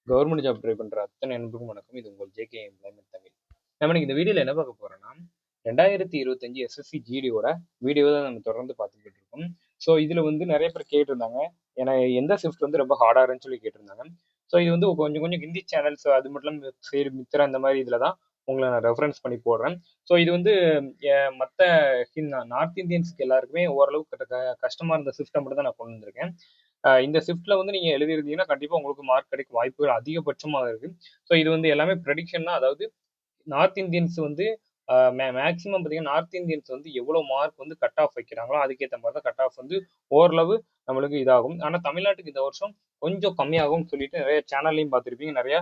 Government job try பண்ற அத்தனை நண்பருக்கும் வணக்கம். இது உங்கள் ஜேகே எம்ப்ளாய்மெண்ட் தமிழ். நம்ம இன்னைக்கு இந்த வீடியோல என்ன பார்க்க போறோம்னா 2025 எஸ்எஸ்சி ஜிடியோட வீடியோ தான் நம்ம தொடர்ந்து பார்த்துக்கிட்டு இருக்கோம். ஸோ இதுல வந்து நிறைய பேர் கேட்டிருந்தாங்க, ஏன்னா எந்த ஷிஃப்ட் வந்து ரொம்ப ஹார்டா இருன்னு சொல்லி கேட்டிருந்தாங்க. ஸோ இது வந்து கொஞ்சம் கொஞ்சம் ஹிந்தி சேனல்ஸ் அது மட்டும் இல்லாமல் சரி மித்திரா அந்த மாதிரி இதுல தான் உங்களை நான் ரெஃபரன்ஸ் பண்ணி போடுறேன். ஸோ இது வந்து மற்ற நார்த் இந்தியன்ஸ்க்கு எல்லாருக்குமே ஓரளவுக்கு கஷ்டமா இருந்த ஷிஃப்ட்டை மட்டும் தான் நான் கொண்டு வந்திருக்கேன். இந்த ஷிஃப்ட்ல வந்து நீங்க எழுதிருந்தீங்கன்னா கண்டிப்பா உங்களுக்கு மார்க் கிடைக்க வாய்ப்புகள் அதிகபட்சமாக இருக்கு. ஸோ இது வந்து எல்லாமே ப்ரெடிக்ஷன் தான். அதாவது நார்த் இந்தியன்ஸ் வந்து மேக்ஸிமம் பார்த்தீங்கன்னா நார்த் இந்தியன்ஸ் வந்து எவ்வளோ மார்க் வந்து கட் ஆஃப் வைக்கிறாங்களோ அதுக்கேற்ற மாதிரி தான் கட் ஆஃப் வந்து ஓரளவு நம்மளுக்கு இதாகும். ஆனால் தமிழ்நாட்டுக்கு இந்த வருஷம் கொஞ்சம் கம்மியாகும்னு சொல்லிட்டு நிறைய சேனல்லையும் பார்த்துருப்பீங்க, நிறைய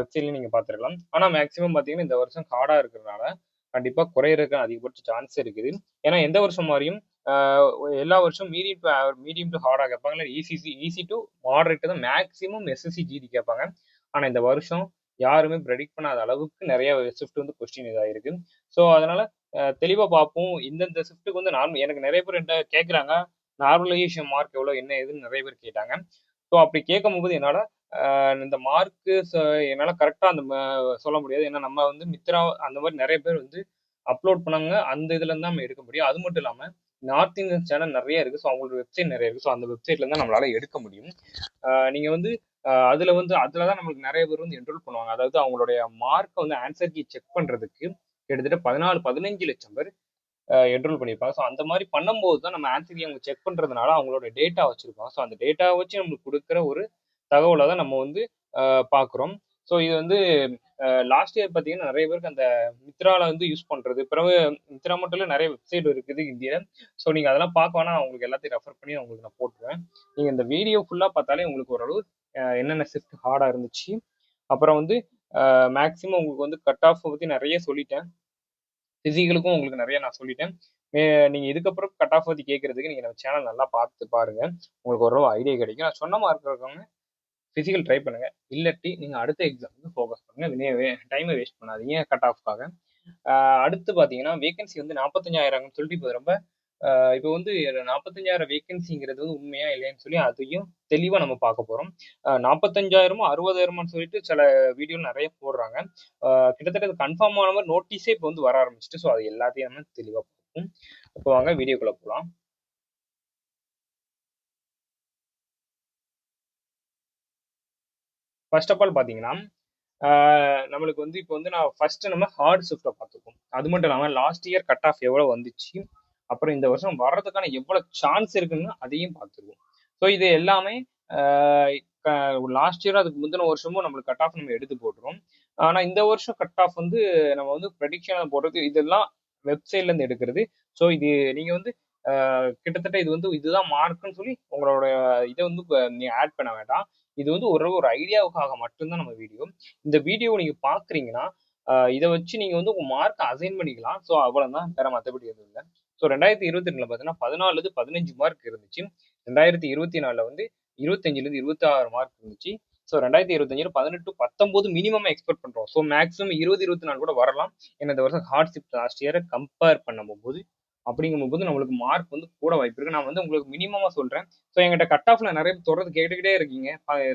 வெப்சைட்லையும் நீங்கள் பார்த்துருக்கலாம். ஆனால் மேக்ஸிமம் பார்த்தீங்கன்னா இந்த வருஷம் ஹார்டாக இருக்கிறதுனால கண்டிப்பாக குறையிறதுக்கு அதிகபட்ச சான்ஸ் இருக்குது. ஏன்னா எந்த வருஷம் மாதிரியும் எல்லா வருஷம் மீடியம் டு ஹார்டாக கேட்பாங்க, இல்லை ஈஸி டு மாடரேட் தான் மேக்ஸிமம் எஸ்எஸ்சி ஜிடி கேட்பாங்க. ஆனால் இந்த வருஷம் யாருமே ப்ரெடிக்ட் பண்ணாத அளவுக்கு நிறைய ஷிஃப்ட் வந்து கொஸ்டின் இதாயிருக்கு. ஸோ அதனால தெளிவாக பார்ப்போம். இந்தந்த ஷிஃப்ட்டுக்கு வந்து எனக்கு நிறைய பேர் என்கிட்ட கேட்குறாங்க, நார்மலைசேஷன் மார்க் எவ்வளோ என்ன ஏதுன்னு நிறைய பேர் கேட்டாங்க. ஸோ அப்படி கேட்கும்போது என்னால் இந்த மார்க்கு என்னால் கரெக்டாக சொல்ல முடியாது. ஏன்னா நம்ம வந்து மித்ரா அந்த மாதிரி நிறைய பேர் வந்து அப்லோட் பண்ணாங்க, அந்த இதுல தான் நம்ம எடுக்க முடியும். அது மட்டும் இல்லாமல் நார்த் இந்தியன் சேனல் நிறைய இருக்கு. ஸோ அவங்களோட வெப்சைட் நிறைய இருக்கு. ஸோ அந்த வெப்சைட்ல தான் நம்மளால எடுக்க முடியும். நீங்க வந்து அதுல தான் நம்மளுக்கு நிறைய பேர் வந்து என்ரோல் பண்ணுவாங்க. அதாவது அவங்களுடைய மார்க்கை வந்து ஆன்சர் கீ செக் பண்றதுக்கு கிட்டத்தட்ட 15 லட்சம் பேர் என்ரோல் பண்ணியிருப்பாங்க. ஸோ அந்த மாதிரி பண்ணும்போது தான் நம்ம ஆன்சர் கீ அவங்க செக் பண்றதுனால அவங்களோட டேட்டா வச்சிருப்பாங்க. ஸோ அந்த டேட்டாவை வச்சு நம்மளுக்கு கொடுக்குற ஒரு தகவலை தான் நம்ம வந்து பார்க்குறோம். ஸோ இது வந்து லாஸ்ட் இயர் பார்த்தீங்கன்னா நிறைய பேருக்கு அந்த மித்ரால வந்து யூஸ் பண்றது, பிறகு மித்ரா மட்டும் இல்லை நிறைய வெப்சைட் இருக்குது இந்தியா. ஸோ நீங்க அதெல்லாம் பார்க்க வேணா, நான் உங்களுக்கு எல்லாத்தையும் ரெஃபர் பண்ணி உங்களுக்கு நான் போட்டுருவேன். நீங்க இந்த வீடியோ ஃபுல்லா பார்த்தாலே உங்களுக்கு ஓரளவு என்னென்ன ஷிஃப்ட் ஹார்டா இருந்துச்சு, அப்புறம் வந்து மேக்ஸிமம் உங்களுக்கு வந்து கட் ஆஃப் பத்தி நிறைய சொல்லிட்டேன். பிசிக்கலுக்கும் உங்களுக்கு நிறைய நான் சொல்லிட்டேன். நீங்க இதுக்கப்புறம் கட் ஆஃப் பத்தி கேட்கறதுக்கு நீங்க நம்ம சேனல் நல்லா பார்த்து பாருங்க, உங்களுக்கு ஓரளவு ஐடியா கிடைக்கும். நான் சொன்ன மார்க் இருக்கவங்க பிசிக்கல் ட்ரை பண்ணுங்க, இல்லாட்டி நீங்க அடுத்த எக்ஸாமுக்கு ஃபோக்கஸ் பண்ணுங்க. டைமை வேஸ்ட் பண்ணாதீங்க கட் ஆஃப்காக. அடுத்து பார்த்தீங்கன்னா வேகன்சி வந்து 45,000 சொல்லிட்டு இப்போ ரொம்ப இப்போ வந்து 45,000 வேகன்சிங்கிறது வந்து உண்மையா இல்லையான்னு சொல்லி அதையும் தெளிவாக நம்ம பார்க்க போகிறோம். 45,000 60,000 சொல்லிட்டு சில வீடியோ நிறைய போடுறாங்க. கிட்டத்தட்ட அது கன்ஃபார்ம் ஆன மாதிரி நோட்டீஸே இப்போ வந்து வர ஆரம்பிச்சிட்டு. ஸோ அது எல்லாத்தையும் நம்ம தெளிவாக பார்ப்போம். இப்போ வாங்க வீடியோக்குள்ள போகலாம். ஃபர்ஸ்ட் ஆஃப் ஆல் பார்த்தீங்கன்னா நம்மளுக்கு வந்து இப்போ வந்து நான் ஃபர்ஸ்ட் நம்ம ஹார்ட் ஷிஃப்ட்டை பார்த்துப்போம். அது மட்டும் இல்லாமல் லாஸ்ட் இயர் கட் ஆஃப் எவ்வளோ வந்துச்சு, அப்புறம் இந்த வருஷம் வர்றதுக்கான எவ்வளோ சான்ஸ் இருக்குன்னு அதையும் பார்த்துருவோம். ஸோ இது எல்லாமே லாஸ்ட் இயர் அதுக்கு முந்தின வருஷமும் நம்மளுக்கு கட் ஆஃப் நம்ம எடுத்து போட்டுரும். ஆனால் இந்த வருஷம் கட் ஆஃப் வந்து நம்ம வந்து ப்ரெடிக்ஷனை போடுறது இதெல்லாம் வெப்சைட்ல இருந்து எடுக்கிறது. ஸோ இது நீங்க வந்து கிட்டத்தட்ட இது வந்து இதுதான் மார்க்குன்னு சொல்லி உங்களோட இதை வந்து நீங்க ஆட் பண்ண வேண்டாம். இது வந்து ஒரு ஐடியாவுக்காக மட்டும்தான் நம்ம வீடியோ. இந்த வீடியோ நீங்க பாக்குறீங்கன்னா இதை வச்சு நீங்க வந்து உங்க மார்க் அசைன் பண்ணிக்கலாம். ஸோ அவ்வளவுதான், வேற மற்றபடி எதுவும் இல்லை. ஸோ 2022 பார்த்தீங்கன்னா 14 15 மார்க் இருந்துச்சு. 2024 வந்து 25 26 மார்க் இருந்துச்சு. ஸோ 2025 18 19 மினிமம் எக்ஸ்பெக்ட் பண்றோம். ஸோ மேக்ஸிமம் 24 கூட வரலாம். ஏன்னா இந்த வருஷம் ஹார்ட் ஷிஃப்ட் லாஸ்ட் இயரை கம்பேர் பண்ணும்போது அப்படிங்கும்போது நம்மளுக்கு மார்க் வந்து கூட வாய்ப்பு இருக்கு. நான் வந்து உங்களுக்கு மினிமமா சொல்றேன். ஸோ எங்கிட்ட கட் ஆஃப்ல நிறைய தொடர்ந்து கேட்டுக்கிட்டே இருக்கீங்க,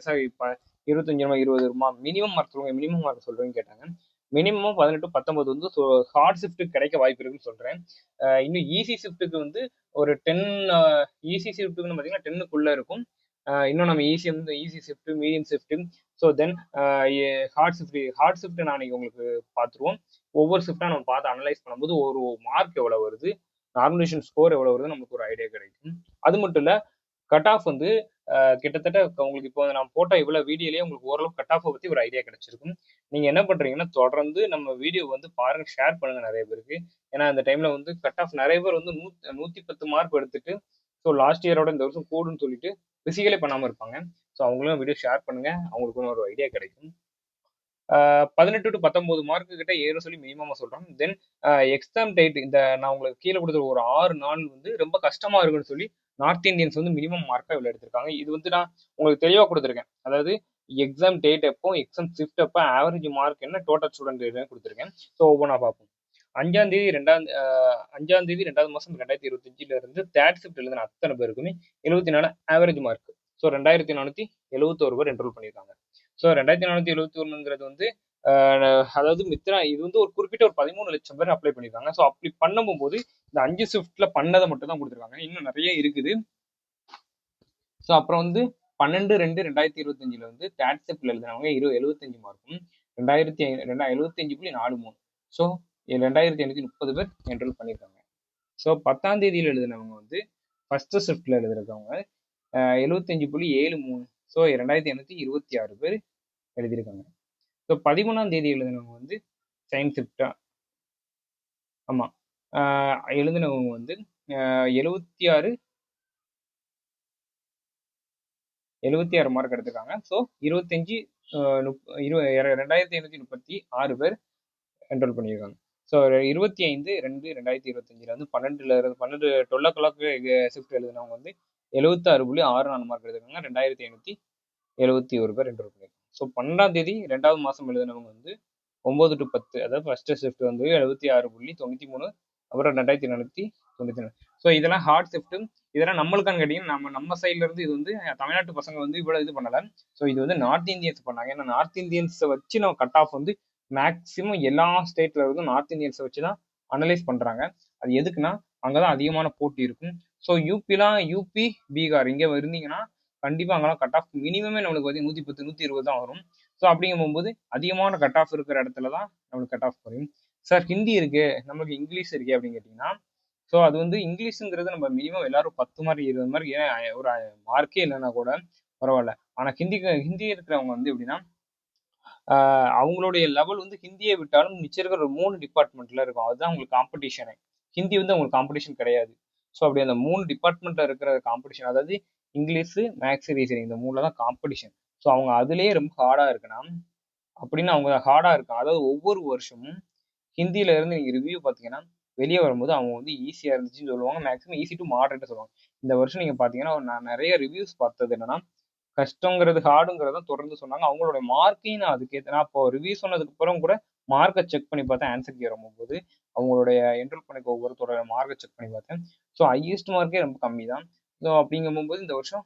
சார் இப்போ 25 20 மினிமம் மார்க் சொல்லுங்க, மினிமம் மார்க் சொல்றேன்னு கேட்டாங்க. மினிமம் 18 19 வந்து ஹார்ட் ஷிஃப்ட் கிடைக்க வாய்ப்பு இருக்குன்னு சொல்றேன். இன்னும் ஈஸி ஷிஃப்ட்டுக்கு வந்து ஒரு 10 ஈஸி ஷிஃப்ட்டுக்கு பார்த்தீங்கன்னா 10க்குள்ள இருக்கும். இன்னும் நம்ம easy shift medium shift. So then hard shift நான் உங்களுக்கு பார்த்துருவோம். ஒவ்வொரு ஷிஃப்டா நம்ம பார்த்து அனலைஸ் பண்ணும்போது ஒரு மார்க் எவ்வளவு வருது, நார்மலைசேஷன் ஸ்கோர் எவ்வளவு வருது நமக்கு ஒரு ஐடியா கிடைக்கும். அது மட்டும் இல்ல கட் ஆஃப் வந்து கிட்டத்தட்ட உங்களுக்கு இப்போ நான் போட்ட இவ்வளவு வீடியோலயே உங்களுக்கு ஓரளவு கட் ஆஃப் பத்தி ஒரு ஐடியா கிடைச்சிருக்கும். நீங்க என்ன பண்றீங்கன்னா தொடர்ந்து நம்ம வீடியோ வந்து பாருங்க, ஷேர் பண்ணுங்க நிறைய பேருக்கு. ஏன்னா அந்த டைம்ல வந்து கட் ஆஃப் நிறைய பேர் வந்து 110 மார்க் எடுத்துட்டு ஸோ லாஸ்ட் இயரோட இந்த வருஷம் கூடுன்னு சொல்லிட்டு பிசிக்கலே பண்ணாம இருப்பாங்க. ஸோ அவங்களும் வீடியோ ஷேர் பண்ணுங்க, அவங்களுக்கு ஒரு ஐடியா கிடைக்கும். 18 to 19 மார்க்கு கிட்ட ஏறும் சொல்லி மினிமமா சொல்றோம். தென் எக்ஸாம் டேட் இந்த நான் உங்களுக்கு கீழே கொடுத்த ஒரு 6 நாள் வந்து ரொம்ப கஷ்டமா இருக்குன்னு சொல்லி நார்த் இந்தியன்ஸ் வந்து மினிமம் மார்க்கா இவ்வளவு எடுத்திருக்காங்க. இது வந்து நான் உங்களுக்கு தெளிவா கொடுத்துருக்கேன். அதாவது எக்ஸாம் டேட் எப்போ, எக்ஸாம் ஷிஃப்ட் எப்போ, ஆவரேஜ் மார்க் என்ன, டோட்டல் ஸ்டூடெண்ட் கொடுத்துருக்கேன். ஸோ ஒவ்வொன்றா பார்ப்போம். 5ஆம் தேதி 2வது மாசம் 2025 இருந்து தேர்ட் ஷிஃப்ட் எழுதின அத்தனை பேருக்குமே 74 ஆவரேஜ் மார்க். ஸோ 2471 பேர் என்ரோல் பண்ணியிருக்காங்க. ஸோ 2471ங்கிறது வந்து அதாவது மித்ரா இது வந்து ஒரு குறிப்பிட்ட ஒரு 13 லட்சம் பேர் அப்ளை பண்ணியிருக்காங்க. ஸோ அப்படி பண்ணும்போது இந்த 5 ஷிஃப்ட்ல பண்ணதை மட்டும் தான் கொடுத்துருக்காங்க. இன்னும் நிறைய இருக்குது. ஸோ அப்புறம் வந்து 12/2/2025 வந்து தேர்ட் ஷிஃப்ட்ல எழுதினவங்க 75 மார்க்கும் 75.43. ஸோ 2530 பேர் என்ரோல் பண்ணியிருக்காங்க. ஸோ 10ஆம் தேதியில் எழுதினவங்க வந்து ஃபர்ஸ்ட் ஷிஃப்ட்ல எழுதிருக்கவங்க 75.73. ஸோ 2826 பேர் எழுதியிருக்காங்க. ஸோ 13ஆம் தேதி எழுதினவங்க வந்து சயின்ஸ் ஷிஃப்டா ஆமாம் எழுதினவங்க வந்து 76 மார்க் எடுத்திருக்காங்க. ஸோ 2836 பேர் என்ரோல் பண்ணியிருக்காங்க. ஸோ 25/2/2025 வந்து 12 o'clock ஷிஃப்ட் எழுதினவங்க வந்து 76.64 மார்க் எடுத்திருக்காங்க. 2571 பேர் என்ரோல் பண்ணியிருக்காங்க. ஸோ 12ஆம் தேதி 2வது மாதம் எழுதினவங்க வந்து 9 to 10 அதாவது ஃபர்ஸ்ட் ஷிஃப்ட் வந்து 76.93. அப்புறம் 2494. ஸோ இதெல்லாம் ஹார்ட் ஷிஃப்ட். இதெல்லாம் நம்மளுக்கான கேட்டீங்கன்னா நம்ம சைட்ல இருந்து இது வந்து தமிழ்நாட்டு பசங்க வந்து இவ்வளவு இது பண்ணல. ஸோ இது வந்து நார்த் இந்தியன்ஸ் பண்ணாங்க. ஏன்னா நார்த் இந்தியன்ஸை வச்சு நம்ம கட் ஆஃப் வந்து மேக்சிமம் எல்லா ஸ்டேட்ல இருந்தும் நார்த் இந்தியன்ஸை வச்சு தான் அனலைஸ் பண்றாங்க. அது எதுக்குன்னா அங்கதான் அதிகமான போட்டி இருக்கும். ஸோ யூபி பீகார் இங்க இருந்தீங்கன்னா கண்டிப்பா அங்கெல்லாம் கட் ஆஃப் மினிமமே நம்மளுக்கு வந்து 110 120 தான் வரும். ஸோ அப்படிங்கும் போகும்போது அதிகமான கட் ஆஃப் இருக்கிற இடத்துல தான் நம்மளுக்கு கட் ஆஃப் குறையும். சார் ஹிந்தி இருக்கு, நம்மளுக்கு இங்கிலீஷ் இருக்கு அப்படின்னு கேட்டீங்கன்னா, ஸோ அது வந்து இங்கிலீஷுங்கிறது நம்ம மினிமம் எல்லாரும் 10 மார்க் 20 மார்க் ஏன் ஒரு மார்க்கே இல்லைன்னா கூட பரவாயில்ல. ஆனா ஹிந்தி இருக்கிறவங்க வந்து எப்படின்னா அவங்களுடைய லெவல் வந்து ஹிந்தியை விட்டாலும் மிச்சம் இருக்கிற ஒரு 3 டிபார்ட்மெண்ட்ல இருக்கும். அதுதான் உங்களுக்கு காம்படிஷனே. ஹிந்தி வந்து அவங்களுக்கு காம்படிஷன் கிடையாது. ஸோ அப்படி அந்த 3 டிபார்ட்மெண்ட்ல இருக்கிற காம்படிஷன், அதாவது இங்கிலீஷ், மேக்ஸ், ரீசனிங் இந்த 3ல தான் காம்படிஷன். ஸோ அவங்க அதுலேயே ரொம்ப ஹார்டா இருக்குன்னா அப்படின்னு அவங்க ஹார்டா இருக்கும். அதாவது ஒவ்வொரு வருஷமும் ஹிந்தியில இருந்து நீங்க ரிவ்யூ பார்த்தீங்கன்னா வெளியே வரும்போது அவங்க வந்து ஈஸியா இருந்துச்சுன்னு சொல்லுவாங்க. மேக்ஸிமம் ஈஸி டு மாடரேட் சொல்லுவாங்க. இந்த வருஷம் நீங்க பாத்தீங்கன்னா நான் நிறைய ரிவ்யூஸ் பார்த்தது என்னன்னா கஷ்டங்கிறது ஹார்டுங்கிறத தொடர்ந்து சொன்னாங்க. அவங்களோட மார்க்கையும் நான் அதுக்கேற்ற நான் இப்போ ரிவ்யூ சொன்னதுக்கு அப்புறம் கூட மார்க்கை செக் பண்ணி பார்த்தேன். ஆன்சர் கீ வரும்போது அவங்களுடைய என்ரோல் பண்ணிக்க ஒவ்வொருத்தரோட மார்க்கை செக் பண்ணி பார்த்தேன். ஸோ ஹையஸ்ட் மார்க்கே ரொம்ப கம்மி தான். ஸோ அப்படிங்கும்போது இந்த வருஷம்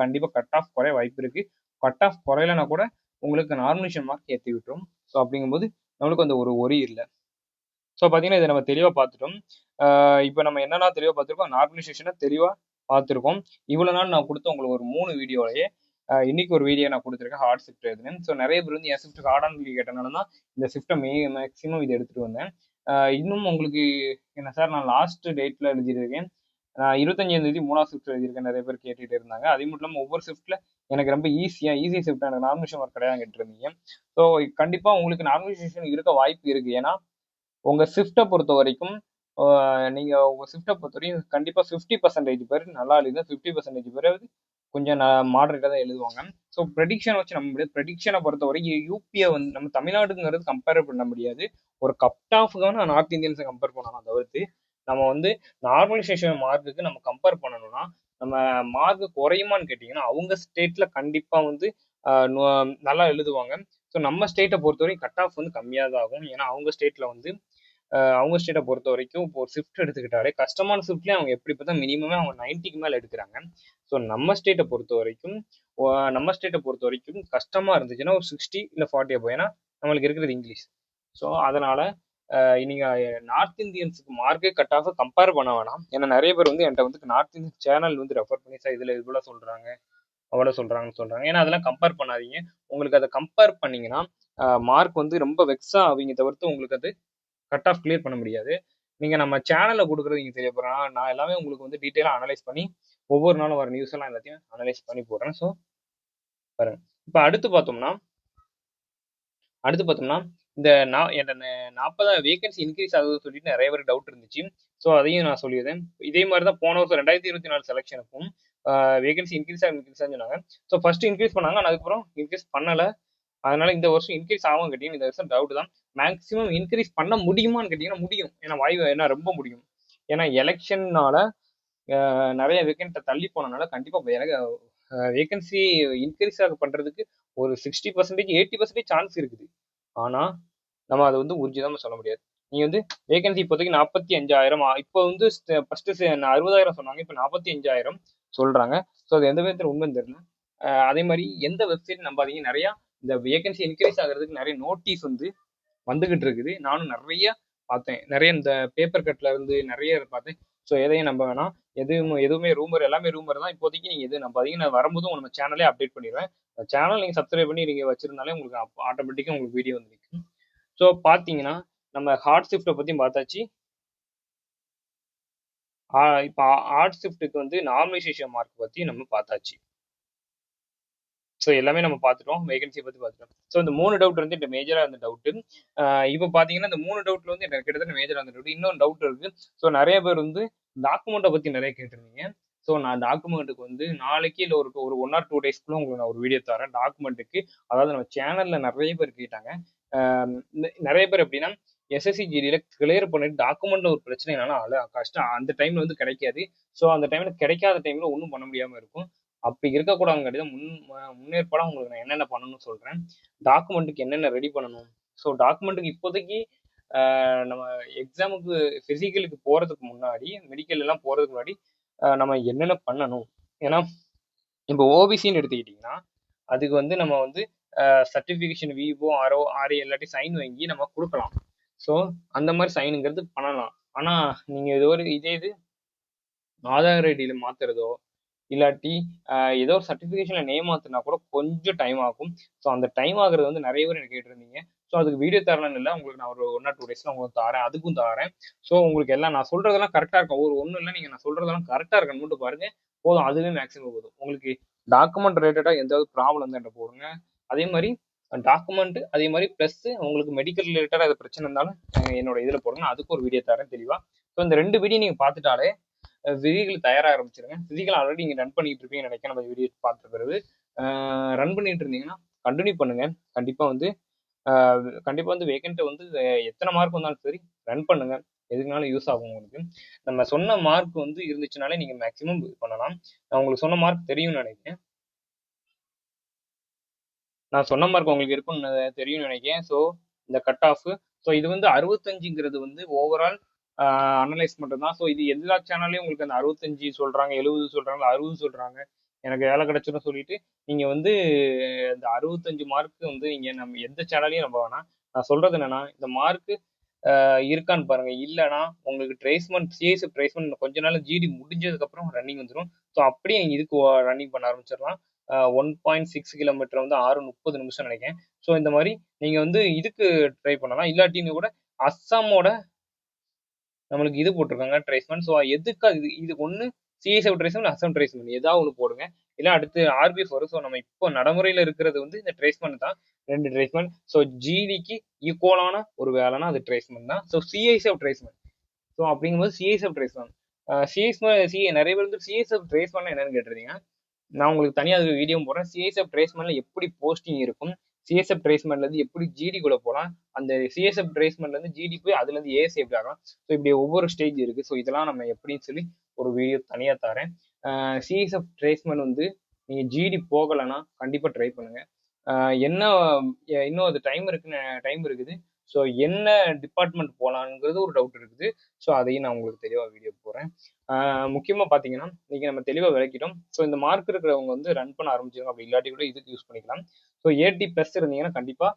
கண்டிப்பாக கட் ஆஃப் குறைய வாய்ப்பு இருக்கு. கட் ஆஃப் குறையலன்னா கூட உங்களுக்கு நார்மலைசேஷன் மார்க் ஏற்றி விட்டுரும். ஸோ அப்படிங்கும்போது நம்மளுக்கு அந்த ஒரு ஒரி இல்லை. ஸோ பார்த்தீங்கன்னா இதை நம்ம தெளிவாக பார்த்துட்டோம். இப்போ நம்ம என்னென்ன தெளிவாக பார்த்துருக்கோம், நார்மலைசேஷனை தெளிவாக பார்த்துருக்கோம். இவ்வளோ நாள் நான் கொடுத்த உங்களுக்கு ஒரு 3 வீடியோலையே இன்னைக்கு ஒரு வீடியோ நான் கொடுத்துருக்கேன் ஹார்ட் ஷிஃப்ட் எழுதுனேன். ஸோ நிறைய பேர் வந்து என் ஷிஃப்ட் ஹார்டான சொல்லி கேட்டனால தான் இந்த ஷிஃப்ட்டை மேக்ஸிமம் இது எடுத்துகிட்டு வந்தேன். இன்னும் உங்களுக்கு என்ன சார் நான் லாஸ்ட் டேட்டில் எழுதியிருக்கேன், 25ஆம் தேதி 3வது ஷிஃப்ட் எழுதியிருக்கேன். நிறைய பேர் கேட்டுகிட்டு இருந்தாங்க. அதே மட்டும் இல்லாமல் ஒவ்வொரு ஷிஃப்ட்டில் எனக்கு ரொம்ப ஈஸி ஷிஃப்ட் எனக்கு நார்மலைசேஷன் ஒர்க் கிடையாது கேட்டிருந்தீங்க. ஸோ கண்டிப்பாக உங்களுக்கு நார்மலைசேஷன் இருக்க வாய்ப்பு இருக்குது. ஏன்னா உங்க ஷிஃப்ட்டை பொறுத்த வரைக்கும் நீங்க உங்க ஷிஃப்ட்டை பொறுத்த வரைக்கும் கண்டிப்பா 50% பேர் நல்லா எழுதுங்க, 50% பேர் கொஞ்சம் மாடரேட்டா தான் எழுதுவாங்க. ஸோ ப்ரெடிக்ஷன் வச்சு நம்ம முடியாது. ப்ரெடிக்ஷனை பொறுத்த வரைக்கும் யூபியை வந்து நம்ம தமிழ்நாடுங்கிறது கம்பேர் பண்ண முடியாது. ஒரு கட் ஆஃப்கான நார்த் இந்தியன்ஸை கம்பேர் பண்ணலாம். தவிர்த்து நம்ம வந்து நார்மலைசேஷன் மார்க்குக்கு நம்ம கம்பேர் பண்ணணும்னா நம்ம மார்க் குறையுமான்னு கேட்டிங்கன்னா அவங்க ஸ்டேட்ல கண்டிப்பா வந்து நல்லா எழுதுவாங்க. ஸோ நம்ம ஸ்டேட்டை பொறுத்தவரைக்கும் கட் ஆஃப் வந்து கம்மியாக தான் ஆகும். ஏன்னா அவங்க ஸ்டேட்ல வந்து அவங்க ஸ்டேட்டை பொறுத்த வரைக்கும் இப்போ ஒரு ஷிஃப்ட் எடுத்துக்கிட்டாலே கஷ்டமான ஷிஃப்ட்லேயே அவங்க எப்படி பார்த்தா மினிமமே அவங்க 90க்கு மேலே எடுக்கிறாங்க. ஸோ நம்ம ஸ்டேட்டை பொறுத்த வரைக்கும் கஷ்டமா இருந்துச்சுன்னா ஒரு 60 இல்லை 40 அப்போ, ஏன்னா நம்மளுக்கு இருக்கிறது இங்கிலீஷ். ஸோ அதனால நீங்க நார்த் இந்தியன்ஸுக்கு மார்க்கே கட் ஆஃப் கம்பேர் பண்ண வேணாம். ஏன்னா நிறைய பேர் வந்து என்கிட்ட வந்து நார்த் இந்தியன் சேனல் வந்து ரெஃபர் பண்ணி சார் இதுல இவ்வளோ சொல்றாங்க அவ்வளோ சொல்றாங்க. ஏன்னா அதெல்லாம் கம்பேர் பண்ணாதீங்க. உங்களுக்கு அதை கம்பேர் பண்ணீங்கன்னா மார்க் வந்து ரொம்ப வெக்ஸா ஆவீங்க தவிர்த்து உங்களுக்கு அது கட் ஆஃப் கிளியர் பண்ண முடியாது. நீங்க நம்ம சேனல்ல கொடுக்குறது நீங்க தெரிய போறேன். நான் எல்லாமே உங்களுக்கு வந்து டீட்டெயிலாக அனலைஸ் பண்ணி ஒவ்வொரு நாளும் வர நியூஸ் எல்லாம் எல்லாத்தையும் அனலைஸ் பண்ணி போடுறேன். ஸோ பாருங்க. இப்போ அடுத்து பார்த்தோம்னா இந்த 40 வேகன்சி இன்க்ரீஸ் ஆகுதுன்னு சொல்லிட்டு நிறைய பேர் டவுட் இருந்துச்சு. ஸோ அதையும் நான் சொல்லிடுறேன். இதே மாதிரி தான் போன வருஷம் 2024 செலெக்ஷனுக்கும் வேகன்சி இன்க்ரீஸ் சொன்னாங்க. ஸோ ஃபர்ஸ்ட் இன்க்ரீஸ் பண்ணாங்க, ஆனால் அதுக்கப்புறம் இன்க்ரீஸ் பண்ணல. அதனால இந்த வருஷம் இன்க்ரீஸ் ஆகும் கேட்டீங்கன்னா இந்த வருஷம் டவுட் தான். மேக்ஸிமம் இன்க்ரீஸ் பண்ண முடியுமான்னு கேட்டீங்கன்னா முடியும். ஏன்னா ரொம்ப முடியும். ஏன்னா எலெக்ஷன்னால நிறைய வேகன்ட்டை தள்ளி போனனால கண்டிப்பா வேகன்சி இன்க்ரீஸ் பண்றதுக்கு ஒரு 60% 80% சான்ஸ் இருக்குது. ஆனா நம்ம அதை வந்து ஊர்ஜிதமா சொல்ல முடியாது. நீங்க வந்து வேகன்சி இப்போதைக்கு 45,000, இப்போ வந்து ஃபர்ஸ்ட் 60,000 சொன்னாங்க, இப்போ 45,000 சொல்றாங்க. ஸோ அது எந்த விதத்துல உண்மைன்னு தெரியல. அதே மாதிரி எந்த வெப்சைட் நம்பாதீங்க. நிறைய இந்த வேகன்சி இன்க்ரீஸ் ஆகிறதுக்கு நிறைய நோட்டீஸ் வந்து வந்துகிட்டு இருக்குது. நானும் நிறைய பார்த்தேன். நிறைய இந்த பேப்பர் கட்ல இருந்து நிறைய பார்த்தேன். ஸோ எதையும் நம்ப வேணாம். எதுவுமே ரூமர், எல்லாமே ரூமர் தான். இப்போதைக்கு நீங்க எது நம்பாதீங்க. நான் வரும்போது நம்ம சேனலே அப்டேட் பண்ணிடுவேன். சேனல் நீங்க சப்ஸ்கிரைப் பண்ணி நீங்க வச்சிருந்தாலே உங்களுக்கு ஆட்டோமேட்டிக்கா உங்களுக்கு வீடியோ வந்து நிற்கும். ஸோ பார்த்தீங்கன்னா நம்ம ஹார்ட் ஷிஃப்ட்டை பற்றியும் பார்த்தாச்சு. இப்போ ஹார்ட் ஷிஃப்ட்டுக்கு வந்து நார்மலைசேஷன் மார்க் பற்றி நம்ம பார்த்தாச்சு. ஸோ எல்லாமே நம்ம பார்த்துட்டோம். வேகன்சியை பற்றி பார்த்துட்டோம். ஸோ இந்த 3 டவுட் வந்து இந்த மேஜராக இருந்த டவுட்டு. இப்போ பார்த்தீங்கன்னா இந்த 3 டவுட்ல வந்து எனக்கு கிட்டத்தட்ட மேஜராக இருந்த டவுட். இன்னொரு டவுட் இருக்கு. ஸோ நிறைய பேர் வந்து டாக்குமெண்ட்டை பற்றி நிறைய கேட்டிருந்தீங்க. ஸோ நான் டாக்குமெண்ட்டுக்கு வந்து நாளைக்கு இல்லை ஒரு 1 or 2 டேஸ்க்குள்ள உங்களுக்கு நான் ஒரு வீடியோ தரேன் டாக்குமெண்ட்டுக்கு. அதாவது நம்ம சேனலில் நிறைய பேர் கேட்டாங்க. நிறைய பேர் எப்படின்னா எஸ்எஸ்சி ஜிடியில் கிளியர் பண்ணிட்டு டாக்குமெண்ட்ல ஒரு பிரச்சனை என்னன்னா கஷ்டம் அந்த டைம்ல வந்து கிடைக்காது. ஸோ அந்த டைம்ல கிடைக்காத டைம்ல ஒன்றும் பண்ண முடியாம இருக்கும். அப்படி இருக்கக்கூடாதுங்காட்டி தான் முன்னேற்பாடாக உங்களுக்கு நான் என்னென்ன பண்ணணும்னு சொல்றேன். டாக்குமெண்ட்டுக்கு என்னென்ன ரெடி பண்ணணும். ஸோ டாக்குமெண்ட்டுக்கு இப்போதைக்கு நம்ம எக்ஸாமுக்கு பிசிக்கலுக்கு போறதுக்கு முன்னாடி, மெடிக்கல் எல்லாம் போறதுக்கு முன்னாடி நம்ம என்னென்ன பண்ணணும். ஏன்னா இப்போ ஓபிசின்னு எடுத்துக்கிட்டிங்கன்னா அதுக்கு வந்து நம்ம வந்து சர்டிஃபிகேஷன் விவோ ஆர்ஏ எல்லாத்தையும் சைன் வாங்கி நம்ம கொடுக்கலாம். ஸோ அந்த மாதிரி சைனுங்கிறது பண்ணலாம். ஆனால் நீங்கள் இது ஆதார் ஐடியில் மாற்றுறதோ இல்லாட்டி ஏதோ ஒரு சர்டிஃபிகேஷனில் நேம் மாற்றினா கூட கொஞ்சம் டைம் ஆகும். ஸோ அந்த டைம் ஆகுறது வந்து நிறைய பேர் எனக்கு கேட்டிருந்தீங்க. ஸோ அதுக்கு வீடியோ தரணும்னு இல்லை, உங்களுக்கு நான் ஒரு 1 or 2 டேஸில் உங்களுக்கு தரேன். அதுக்கும் தரேன். ஸோ உங்களுக்கு எல்லாம் நான் சொல்கிறதெல்லாம் கரெக்டாக இருக்கும். ஒன்றும் இல்லை, நீங்கள் நான் சொல்கிறதெல்லாம் கரெக்டாக இருக்கணும் மட்டும் பாருங்கள் போதும். அதுவே மேக்ஸிமம் போதும். உங்களுக்கு டாக்குமெண்ட் ரிலேட்டடாக எந்த ப்ராப்ளம் வந்து என்கிட்ட போடுங்க. அதே மாதிரி டாக்குமெண்ட், அதே மாதிரி ப்ளஸ் உங்களுக்கு மெடிக்கல் ரிலேட்டடாக அது பிரச்சனை இருந்தாலும் என்னோட இதில் போடுங்க. அதுக்கு ஒரு வீடியோ தரேன் தெளிவாக. ஸோ இந்த 2 வீடியோ நீங்கள் பார்த்துட்டாலே பிசிக்கல் தயாராக ஆரம்பிச்சிருங்க. பிசிக்கல் ஆல்ரெடி நீங்கள் ரன் பண்ணிட்டு இருப்பீங்கன்னு நினைக்கிறேன். நம்ம வீடியோ பார்த்த பிறகு ரன் பண்ணிட்டு இருந்தீங்கன்னா கண்டினியூ பண்ணுங்க. கண்டிப்பாக வந்து வேகன்ட் வந்து எத்தனை மார்க் வந்தாலும் சரி ரன் பண்ணுங்க. எதுக்குனாலும் யூஸ் ஆகும் உங்களுக்கு. நம்ம சொன்ன மார்க் வந்து இருந்துச்சுனாலே நீங்க மேக்ஸிமம் பண்ணலாம். நான் உங்களுக்கு சொன்ன மார்க் தெரியும்னு நினைக்கிறேன். நான் சொன்ன மார்க் உங்களுக்கு இருக்கும்னு தெரியும்னு நினைக்கிறேன். ஸோ இந்த கட் ஆஃப், ஸோ இது வந்து 65ங்கிறது வந்து ஓவரால் அனலைஸ் மட்டும் தான். ஸோ இது எல்லா சேனல்லையும் உங்களுக்கு அந்த 65 சொல்றாங்க, 70 சொல்றாங்க, 60 சொல்றாங்க. எனக்கு வேலை கிடைச்சுன்னு சொல்லிட்டு நீங்க வந்து இந்த 65 மார்க் வந்து நீங்க நம்ம எந்த சேனலையும் நம்ப வேணாம். நான் சொல்றது என்னன்னா இந்த மார்க் இருக்கான்னு பாருங்க. இல்லைன்னா உங்களுக்கு ட்ரேஸ்மெண்ட், சிஎஸ்எஃப் ட்ரேஸ்மெண்ட் கொஞ்ச நாள் ஜிடி முடிஞ்சதுக்கு அப்புறம் ரன்னிங் வந்துடும். ஸோ அப்படியே நீங்க இதுக்கு ரன்னிங் பண்ண ஆரம்பிச்சிடலாம். 1.6 கிலோமீட்டர் வந்து 6:30 நிமிஷம் நினைக்கிறேன். ஸோ இந்த மாதிரி நீங்க வந்து இதுக்கு ட்ரை பண்ணலாம். இல்லாட்டின்னு கூட அஸ்ஸாமோட நம்மளுக்கு இது போட்டிருக்காங்க ட்ரேஸ்மெண்ட். ஸோ எதுக்கு இது ஒன்று சிஎஸ்எஃப் ட்ரேஸ்மெண்ட், அஸ்ஸாம் ட்ரேஸ்மெண்ட் ஏதாவது ஒன்று போடுங்க. இல்லை அடுத்து ஆர்பிஎஃப் வரும். ஸோ நம்ம இப்போ நடைமுறையில் இருக்கிறது வந்து இந்த ட்ரேஸ்மெண்ட் தான். 2 ட்ரேஸ்மெண்ட். ஸோ ஜிடிக்கு ஈக்குவலான ஒரு வேலைனா அது ட்ரேஸ்மெண்ட் தான். So CISF tradesman. ஸோ அப்படிங்கும்போது சிஐஎஸ்எஃப் ட்ரேஸ்மெண்ட் நிறைய பேர் வந்து சிஎஸ்எஃப் ட்ரேஸ்மெண்ட் என்னன்னு கேட்டிருந்தீங்க. நான் உங்களுக்கு தனியாக வீடியோ போடுறேன். சிஎஸ்எஃப் ட்ரேஸ்மெண்ட்ல எப்படி போஸ்டிங் இருக்கும், சிஎஸ்எஃப் ட்ரேஸ்மெண்ட்ல இருந்து எப்படி ஜிடிக்குள்ள போகலாம், அந்த சிஎஸ்எஃப் ட்ரேஸ்மெண்ட்ல இருந்து ஜிடி போய் அதுல இருந்து ஏஎஸ் எப்படி ஆகலாம். ஸோ இப்படி ஒவ்வொரு ஸ்டேஜ் இருக்கு. ஸோ இதெல்லாம் நம்ம எப்படின்னு சொல்லி ஒரு வீடியோ தனியா தரேன். சிஎஸ்எஃப் ட்ரேஸ்மெண்ட் வந்து நீங்க ஜிடி போகலைன்னா கண்டிப்பா ட்ரை பண்ணுங்க. என்ன இன்னும் அது டைம் இருக்குது. ஸோ என்ன டிபார்ட்மெண்ட் போகலாங்கிறது ஒரு டவுட் இருக்குது. ஸோ அதையும் நான் உங்களுக்கு தெளிவாக வீடியோ போடுறேன். முக்கியமாக பார்த்தீங்கன்னா இன்னைக்கு நம்ம தெளிவாக விளக்கிட்டோம். ஸோ இந்த மார்க் இருக்கிறவங்க வந்து ரன் பண்ண ஆரம்பிச்சிருங்க. அப்படி இல்லாட்டி கூட இதுக்கு யூஸ் பண்ணிக்கலாம். ஸோ 80+ இருந்தீங்கன்னா கண்டிப்பாக,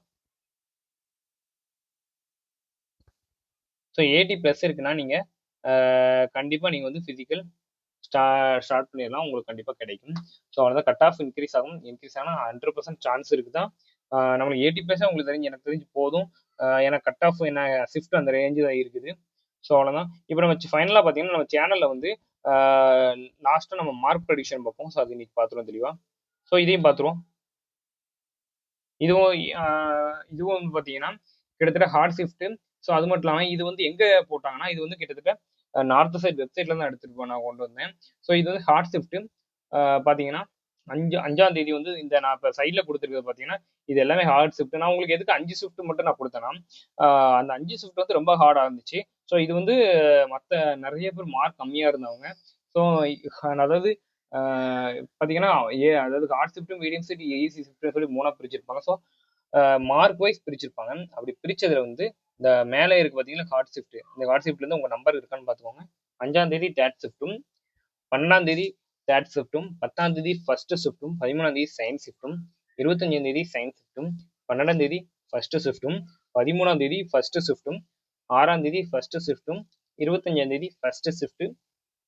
ஸோ 80+ இருக்குன்னா நீங்கள் கண்டிப்பாக நீங்கள் வந்து ஃபிசிக்கல் ஸ்டார்ட் பண்ணிடலாம். உங்களுக்கு கண்டிப்பாக கிடைக்கும். ஸோ அவ்வளோதான். கட் ஆஃப் இன்க்ரீஸ் ஆகும். இன்க்ரீஸ் ஆனால் 100% சான்ஸ் இருக்குதான். நம்மளுக்கு 80+ உங்களுக்கு எனக்கு தெரிஞ்சு போதும். ஏன்னா கட் ஆஃப் என்ன ஷிஃப்ட் அந்த ரேஞ்சு தான் இருக்குது. ஸோ அவ்வளோதான். இப்போ நம்ம ஃபைனலாக பார்த்தீங்கன்னா நம்ம சேனலில் வந்து லாஸ்ட்டாக நம்ம மார்க் ப்ரெடிக்ஷன் பார்ப்போம். ஸோ அது இன்னைக்கு பார்த்துருவோம் தெளிவாக. ஸோ இதையும் பார்த்துருவோம். இதுவும் வந்து பார்த்தீங்கன்னா கிட்டத்தட்ட ஹார்ட் ஷிஃப்ட். ஸோ அது மட்டும் இல்லாமல் இது வந்து எங்கே போட்டாங்கன்னா இது வந்து கிட்டத்தட்ட நார்த் சைட் வெப்சைட்ல தான் எடுத்துட்டு நான் கொண்டு வந்தேன். ஸோ இது வந்து ஹார்ட் ஷிஃப்ட் பார்த்தீங்கன்னா 5ஆம் தேதி வந்து இந்த நான் இப்போ சைடில் கொடுத்துருக்கிறது பார்த்தீங்கன்னா இது எல்லாமே ஹார்ட் ஷிஃப்ட். நான் உங்களுக்கு எதுக்கு 5 ஷிஃப்ட் மட்டும் நான் கொடுத்தேன்னா அந்த 5 ஷிஃப்ட் வந்து ரொம்ப ஹார்டாக இருந்துச்சு. ஸோ இது வந்து மற்ற நிறைய பேர் மார்க் கம்மியாக இருந்தவங்க. ஸோ அதாவது பார்த்தீங்கன்னா அதாவது ஹார்ட் ஷிஃப்ட்டும் மீடியம் ஷிஃப்ட் ஈஸி ஷிஃப்ட்னு சொல்லி 3ஆக பிரிச்சிருப்பாங்க. ஸோ மார்க் வைஸ் பிரிச்சிருப்பாங்க. அப்படி பிரிச்சதுல வந்து இந்த மேலே இருக்கு பார்த்தீங்கன்னா ஹார்ட் ஷிஃப்ட். இந்த ஹார்ட் ஷிஃப்ட்லேருந்து உங்கள் நம்பர் இருக்கான்னு பார்த்துக்கோங்க. 5ஆம் தேதி தேர்ட் ஷிஃப்ட்டும், 12ஆம் தேதி தேர்ட் ஷிஃப்ட்டும், 10ஆம் தேதி ஃபர்ஸ்ட் ஷிஃப்ட்டும், 13ஆம் தேதி செகண்ட் ஷிஃப்ட்டும், 25ஆம் தேதி சயின்ஸ் ஷிஃப்ட்டும், 12ஆம் தேதி ஃபர்ஸ்ட் ஷிஃப்ட்டும், 13ஆம் தேதி ஃபர்ஸ்ட் ஷிஃப்ட்டும், 6ஆம் தேதி ஃபர்ஸ்ட் ஷிஃப்ட்டும், 25ஆம் தேதி ஃபர்ஸ்ட் ஷிஃப்ட்,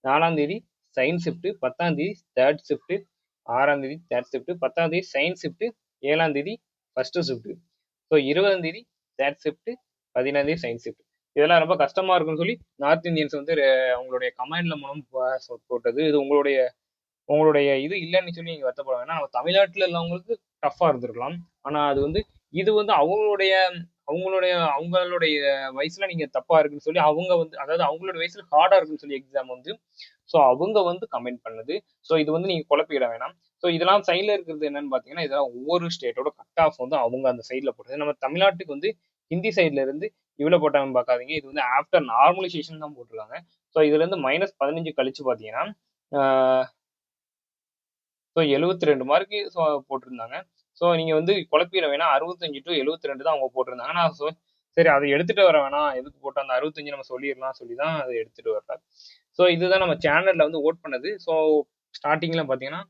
4ஆம் தேதி சயின்ஸ் ஷிஃப்ட், 10ஆம் தேதி தேர்ட் ஷிஃப்ட், 6ஆம் தேதி தேர்ட் ஷிஃப்ட், 10ஆம் தேதி சயின்ஸ் ஷிஃப்ட், 7ஆம் தேதி ஃபர்ஸ்ட் ஷிஃப்ட். ஸோ 20ஆம் தேதி தேர்ட் ஷிஃப்ட், 15ஆம் தேதி சயின்ஸ் ஷிஃப்ட். இதெல்லாம் ரொம்ப கஷ்டமா இருக்குன்னு சொல்லி நார்த் இந்தியன்ஸ் வந்து அவங்களுடைய கமெண்ட்ல மூலம் போட்டது. இது உங்களுடைய உங்களுடைய இது இல்லைன்னு சொல்லி நீங்க வருத்தப்பட வேணாம். நம்ம தமிழ்நாட்டுல உள்ளவங்களுக்கு டஃப்பா இருந்திருக்கலாம். ஆனா அது வந்து இது வந்து அவங்களுடைய வயசுல நீங்க தப்பா இருக்குன்னு சொல்லி அவங்க வந்து, அதாவது அவங்களோட வயசுல ஹார்டா இருக்குன்னு சொல்லி எக்ஸாம் வந்து ஸோ அவங்க வந்து கமெண்ட் பண்ணது. ஸோ இது வந்து நீங்க குழப்பிட வேணாம். ஸோ இதெல்லாம் சைட்ல இருக்கிறது என்னன்னு பாத்தீங்கன்னா, இதெல்லாம் ஒவ்வொரு ஸ்டேட்டோட கட் ஆஃப் வந்து அவங்க அந்த சைட்ல போட்டது. நம்ம தமிழ்நாட்டுக்கு வந்து ஹிந்தி சைட்ல இருந்து இவ்வளவு போட்டாங்கன்னு பார்க்காதீங்க. இது வந்து ஆஃப்டர் நார்மலைசேஷன் தான் போட்டிருக்காங்க. ஸோ இதுல இருந்து -15 கழிச்சு பாத்தீங்கன்னா ஸோ 72 மார்க்கு போட்டிருந்தாங்க. ஸோ நீங்க வந்து குழப்பிட வேணாம். 65 to 72 தான் அவங்க போட்டிருந்தாங்க. நான் சரி அதை எடுத்துட்டு வர வேணாம், எதுக்கு போட்டோம் அந்த 65 நம்ம சொல்லிடலாம் சொல்லி தான் அதை எடுத்துட்டு வர்றாரு. ஸோ இதுதான் நம்ம சேனல்ல வந்து ஓட் பண்ணது. ஸோ ஸ்டார்டிங்ல பாத்தீங்கன்னா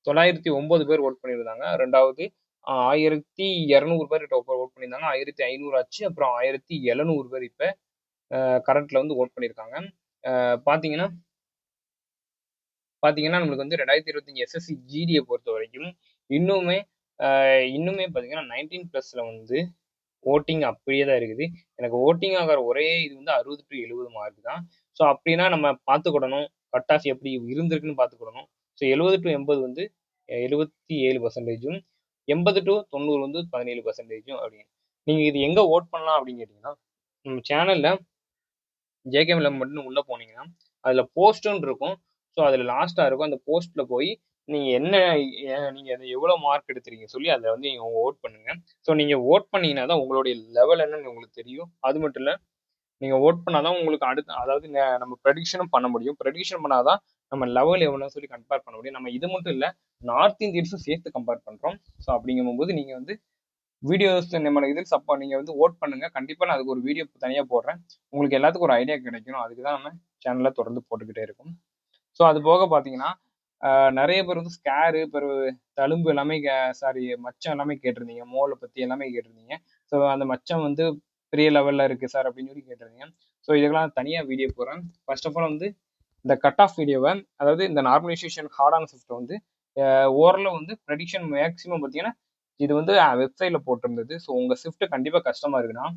909 பேர் ஓட் பண்ணியிருந்தாங்க. ரெண்டாவது 1200 பேர் ஓட் பண்ணியிருந்தாங்க. 1500 ஆச்சு. அப்புறம் 1700 பேர் இப்ப கரண்ட்ல வந்து ஓட் பண்ணியிருக்காங்க. பாத்தீங்கன்னா நம்மளுக்கு வந்து 2025 எஸ்எஸ்சி ஜிடியை பொறுத்த வரைக்கும் இன்னுமே பாத்தீங்கன்னா 19+ வந்து ஓட்டிங் அப்படியே தான் இருக்குது. எனக்கு ஓட்டிங் ஆகிற ஒரே இது வந்து 60 to 70 மார்க் தான். ஸோ அப்படின்னா நம்ம பார்த்துக்கிடணும் கட் ஆஃப் எப்படி இருந்திருக்குன்னு பார்த்துக்கிடணும். ஸோ 70 to 80 வந்து 77%, 80 to 90 வந்து 17% அப்படின்னு. நீங்க இது எங்க ஓட் பண்ணலாம் அப்படின்னு கேட்டீங்கன்னா, நம்ம சேனல்ல ஜேகேஎம்ல மட்டும் உள்ள போனீங்கன்னா அதுல போஸ்ட்னு இருக்கும். ஸோ அதுல லாஸ்டா இருக்கும். அந்த போஸ்ட்ல போய் நீங்க நீங்க எவ்வளவு மார்க் எடுத்துறீங்க சொல்லி அதை வந்து நீங்க ஓட் பண்ணுங்க. ஸோ நீங்க ஓட் பண்ணீங்கன்னா தான் உங்களுடைய லெவல் என்னன்னு உங்களுக்கு தெரியும். அது மட்டும் இல்ல, நீங்க ஓட் பண்ணாதான் உங்களுக்கு அடுத்து, அதாவது நம்ம ப்ரெடிக்ஷனும் பண்ண முடியும். ப்ரெடிக்ஷன் பண்ணாதான் நம்ம லெவல் எவ்வளோன்னு சொல்லி கம்பேர் பண்ண முடியும். நம்ம இது மட்டும் இல்ல, நார்த் இந்தியன்ஸும் சேர்த்து கம்பேர் பண்றோம். ஸோ அப்படிங்கும்போது நீங்க வந்து வீடியோஸ் நம்ம இதில் நீங்க வந்து ஓட் பண்ணுங்க. கண்டிப்பா நான் அதுக்கு ஒரு வீடியோ தனியா போடுறேன். உங்களுக்கு எல்லாத்துக்கும் ஒரு ஐடியா கிடைக்கணும். அதுக்கு தான் நம்ம சேனல்ல தொடர்ந்து போட்டுக்கிட்டே இருக்கும். ஸோ அது போக பாத்தீங்கன்னா நிறைய பேர் வந்து ஸ்கேரு, தழும்பு எல்லாமே, சாரி மச்சம் எல்லாமே கேட்டிருந்தீங்க. மோலை பத்தி எல்லாமே கேட்டிருந்தீங்க. ஸோ அந்த மச்சம் வந்து பெரிய லெவல்ல இருக்கு சார் அப்படின்னு சொல்லி கேட்டிருந்தீங்க. ஸோ இதெல்லாம் தனியா வீடியோ போடுறேன். ஃபர்ஸ்ட் ஆஃப் ஆல் வந்து இந்த கட் ஆஃப் வீடியோவை, அதாவது இந்த நார்மலைசேஷன் ஹார்டான ஷிஃப்ட் வந்து ஓரளவு வந்து ப்ரெடிக்ஷன் மேக்ஸிமம் பார்த்தீங்கன்னா இது வந்து வெப்சைட்ல போட்டிருந்தது. ஸோ உங்க ஷிஃப்ட் கண்டிப்பா கஷ்டமா இருக்குன்னா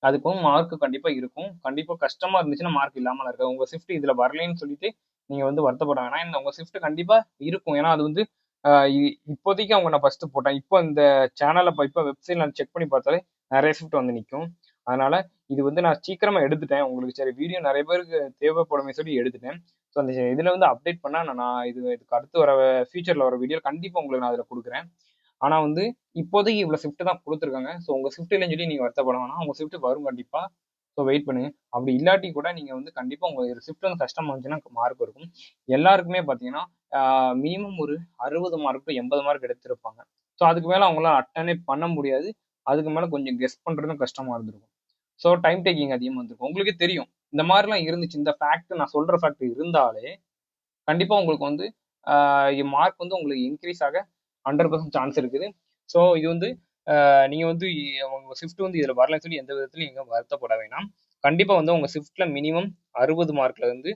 அதுக்கும் மார்க் கண்டிப்பா இருக்கும். கண்டிப்பா கஷ்டமா இருந்துச்சுன்னா மார்க் இல்லாமல இருக்காது. உங்க ஷிஃப்ட் இதுல வரலன்னு சொல்லிட்டு நீங்க வந்து வருத்தப்பட வேணாம். உங்க ஷிஃப்ட் கண்டிப்பா இருக்கும். ஏன்னா அது வந்து இப்போதைக்கு அவங்க நான் ஃபர்ஸ்ட் போட்டேன். இப்போ இந்த சேனல்ல இப்போ வெப்சைட்ல செக் பண்ணி பார்த்தாலே நிறைய ஷிஃப்ட் வந்து நிற்கும். அதனால இது வந்து நான் சீக்கிரமா எடுத்துட்டேன். உங்களுக்கு சரி வீடியோ நிறைய பேருக்கு தேவைப்படுமே சொல்லி எடுத்துட்டேன். ஸோ அந்த இதுல வந்து அப்டேட் பண்ணா நான் இதுக்கு அடுத்து வர ஃபியூச்சர்ல வர வீடியோ கண்டிப்பா உங்களுக்கு நான் அதுல கொடுக்குறேன். ஆனா வந்து இப்போதைக்கு இவ்வளவு ஷிஃப்ட் தான் கொடுத்துருக்காங்க. ஸோ உங்க ஷிஃப்ட் இல்லைன்னு சொல்லி நீங்க வருத்தப்பட வேணாம். உங்க ஷிஃப்ட் வரும் கண்டிப்பா. ஸோ வெயிட் பண்ணுங்க. அப்படி இல்லாட்டி கூட நீங்க வந்து கண்டிப்பா உங்க ஷிஃப்ட் வந்து கஷ்டமா இருந்துச்சுன்னா மார்க் இருக்கும். எல்லாருக்குமே பாத்தீங்கன்னா மினிமம் ஒரு 60 மார்க் டு 80 மார்க் எடுத்திருப்பாங்க. ஸோ அதுக்கு மேல அவங்களால அட்டனே பண்ண முடியாது. அதுக்கு மேல கொஞ்சம் கெஸ் பண்றதும் கஷ்டமா இருந்திருக்கும். ஸோ டைம் டேக்கிங் அதிகமா இருந்திருக்கும். உங்களுக்கே தெரியும் இந்த மாதிரிலாம் இருந்துச்சு. இந்த ஃபேக்ட் நான் சொல்ற ஃபேக்ட் இருந்தாலே கண்டிப்பா உங்களுக்கு வந்து மார்க் வந்து உங்களுக்கு இன்க்ரீஸ் ஆக 100% சான்ஸ் இருக்குது. ஸோ இது வந்து நீங்க வந்து உங்க ஷிஃப்ட் வந்து இதுல வரலன்னு சொல்லி எந்த விதத்துலயும் நீங்க வருத்தப்பட வேணாம். கண்டிப்பா வந்து உங்க ஷிஃப்ட்ல மினிமம் 60 மார்க்ல இருந்து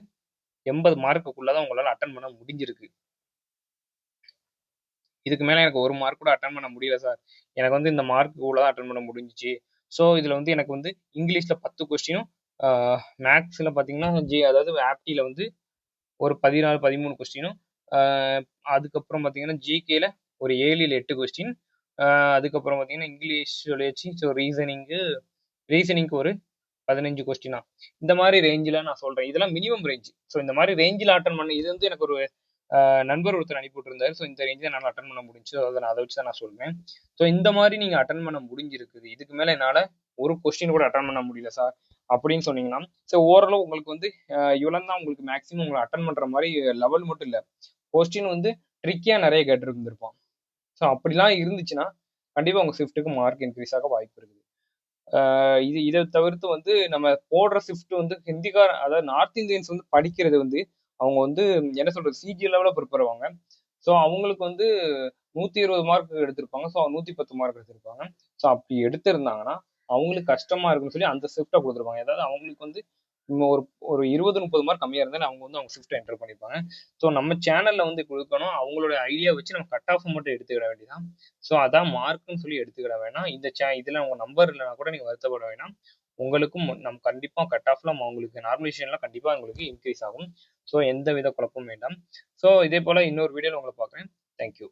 80 மார்க்குள்ளதான் உங்களால அட்டன் பண்ண முடிஞ்சிருக்கு. இதுக்கு மேல எனக்கு ஒரு மார்க் கூட அட்டன் பண்ண முடியல சார், எனக்கு வந்து இந்த மார்க் தான் அட்டன் பண்ண முடிஞ்சிச்சு. ஸோ இதுல வந்து எனக்கு வந்து இங்கிலீஷ்ல 10 கொஸ்டினும், மேக்ஸ்ல பாத்தீங்கன்னா அதாவது ஆப்டில வந்து ஒரு 14 13 கொஸ்டினும், அதுக்கப்புறம் பாத்தீங்கன்னா ஜிகேல ஒரு 7 இல்ல 8 கொஸ்டின், அதுக்கப்புறம் பாத்தீங்கன்னா இங்கிலீஷ் சொல்லியாச்சு. ஸோ ரீசனிங்க்கு ஒரு 15 கொஸ்டினா, இந்த மாதிரி ரேஞ்சில நான் சொல்றேன். இதெல்லாம் மினிமம் ரேஞ்ச். ஸோ இந்த மாதிரி ரேஞ்சில் அட்டன் பண்ண, இது வந்து எனக்கு ஒரு நண்பர் ஒருத்தர் அனுப்பி விட்டுருந்தாரு. ஸோ இந்த ரேஞ்சில் என்னால் அட்டன் பண்ண முடிஞ்சு. அதை வச்சு தான் நான் சொல்றேன். ஸோ இந்த மாதிரி நீங்க அட்டன் பண்ண முடிஞ்சிருக்குது. இதுக்கு மேல என்னால ஒரு கொஸ்டின் கூட அட்டன் பண்ண முடியல சார் அப்படின்னு சொன்னீங்கன்னா, ஸோ ஓரளவு உங்களுக்கு வந்து இவ்வளவு தான் உங்களுக்கு மேக்ஸிமம் உங்களை அட்டன் பண்ற மாதிரி லெவல் மட்டும் இல்ல, கொஸ்டின் வந்து ட்ரிக்கியா நிறைய கேட்டிருந்திருப்பான். ஸோ அப்படிலாம் இருந்துச்சுன்னா கண்டிப்பா உங்க ஷிஃப்ட்டுக்கு மார்க் இன்க்ரீஸ் ஆக வாய்ப்பு இருக்குது. இதை தவிர்த்து வந்து நம்ம போடுற ஷிஃப்ட் வந்து அதாவது நார்த் இந்தியன்ஸ் வந்து படிக்கிறது வந்து அவங்க வந்து என்ன சொல்றது சிஜி லெவலில் ப்ரிப்பேர் ஆவாங்க. ஸோ அவங்களுக்கு வந்து 120 மார்க் எடுத்திருப்பாங்க. ஸோ 110 மார்க் எடுத்திருப்பாங்க. ஸோ அப்படி எடுத்திருந்தாங்கன்னா அவங்களுக்கு கஷ்டமா இருக்குன்னு சொல்லி அந்த ஷிஃப்ட்டை கொடுத்துருப்பாங்க. அதாவது அவங்களுக்கு வந்து ஒரு ஒரு 20-30 மார்க் கம்மியா இருந்தாலும் அவங்க வந்து அவங்க ஷிஃப்ட் என்டர் பண்ணிப்பாங்க. ஸோ நம்ம சேனல்ல வந்து கொடுக்கணும். அவங்களோட ஐடியா வச்சு நம்ம கட் ஆஃப் மட்டும் எடுத்துக்கிட வேண்டியதான். ஸோ அதான் மார்க்னு சொல்லி எடுத்துக்கிட வேணாம். இதுல உங்க நம்பர் இல்லைனா கூட நீங்க வருத்தப்பட வேணாம். உங்களுக்கும் நம்ம கண்டிப்பா கட் ஆஃப்ல உங்களுக்கு நார்மலைசேஷன்ல கண்டிப்பா உங்களுக்கு இன்க்ரீஸ் ஆகும். ஸோ எந்த வித குழப்பமும் வேண்டாம். ஸோ இதே போல இன்னொரு வீடியோல உங்களை பார்க்குறேன். தேங்க்யூ.